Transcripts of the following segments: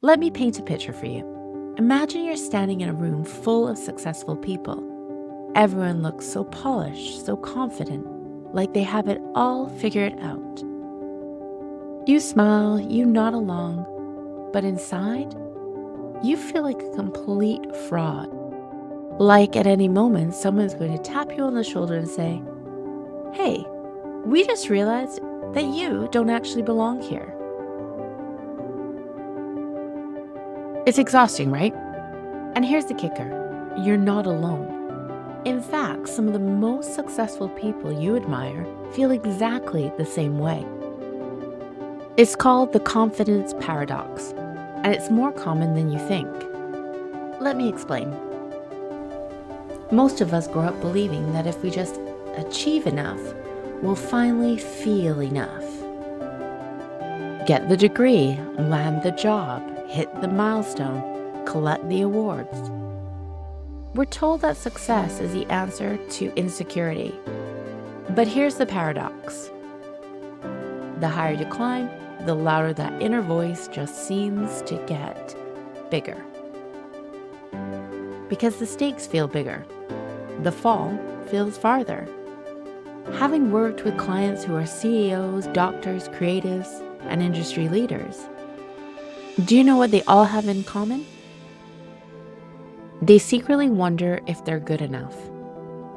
Let me paint a picture for you. Imagine you're standing in a room full of successful people. Everyone looks so polished, so confident, like they have it all figured out. You smile, you nod along, but inside, you feel like a complete fraud. Like at any moment, someone's going to tap you on the shoulder and say, "Hey, we just realized that you don't actually belong here." It's exhausting, right? And here's the kicker, you're not alone. In fact, some of the most successful people you admire feel exactly the same way. It's called the confidence paradox, and it's more common than you think. Let me explain. Most of us grow up believing that if we just achieve enough, we'll finally feel enough. Get the degree, land the job, hit the milestone, collect the awards. We're told that success is the answer to insecurity. But here's the paradox. The higher you climb, the louder that inner voice just seems to get bigger. Because the stakes feel bigger. The fall feels farther. Having worked with clients who are CEOs, doctors, creatives, and industry leaders, do you know what they all have in common? They secretly wonder if they're good enough.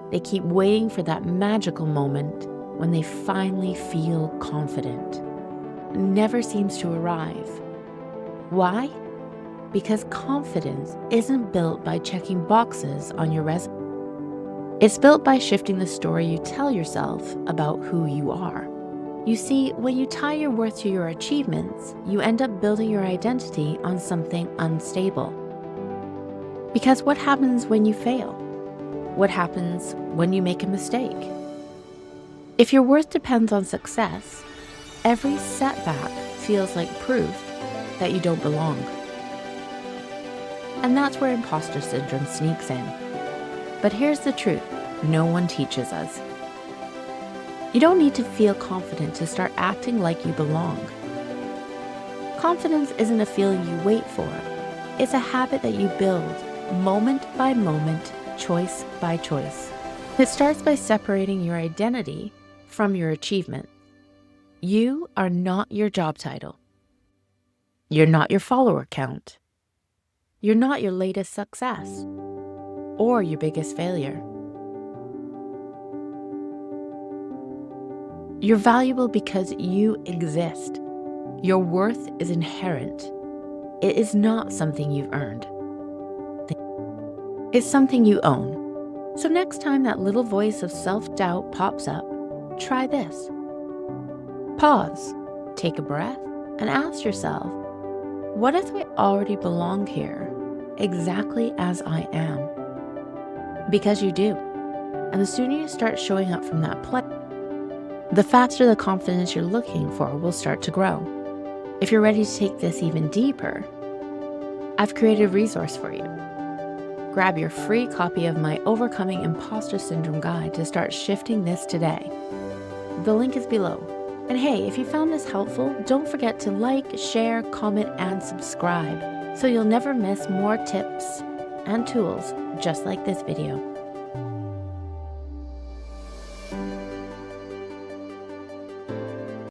They keep waiting for that magical moment when they finally feel confident. It never seems to arrive. Why? Because confidence isn't built by checking boxes on your resume. It's built by shifting the story you tell yourself about who you are. You see, when you tie your worth to your achievements, you end up building your identity on something unstable. Because what happens when you fail? What happens when you make a mistake? If your worth depends on success, every setback feels like proof that you don't belong. And that's where imposter syndrome sneaks in. But here's the truth, no one teaches us. You don't need to feel confident to start acting like you belong. Confidence isn't a feeling you wait for. It's a habit that you build, moment by moment, choice by choice. It starts by separating your identity from your achievement. You are not your job title. You're not your follower count. You're not your latest success or your biggest failure. You're valuable because you exist. Your worth is inherent. It is not something you've earned. It's something you own. So next time that little voice of self-doubt pops up, try this. Pause, take a breath, and ask yourself, what if I already belong here exactly as I am? Because you do. And the sooner you start showing up from that place, the faster the confidence you're looking for will start to grow. If you're ready to take this even deeper, I've created a resource for you. Grab your free copy of my Overcoming Imposter Syndrome Guide to start shifting this today. The link is below. And hey, if you found this helpful, don't forget to like, share, comment, and subscribe so you'll never miss more tips and tools just like this video.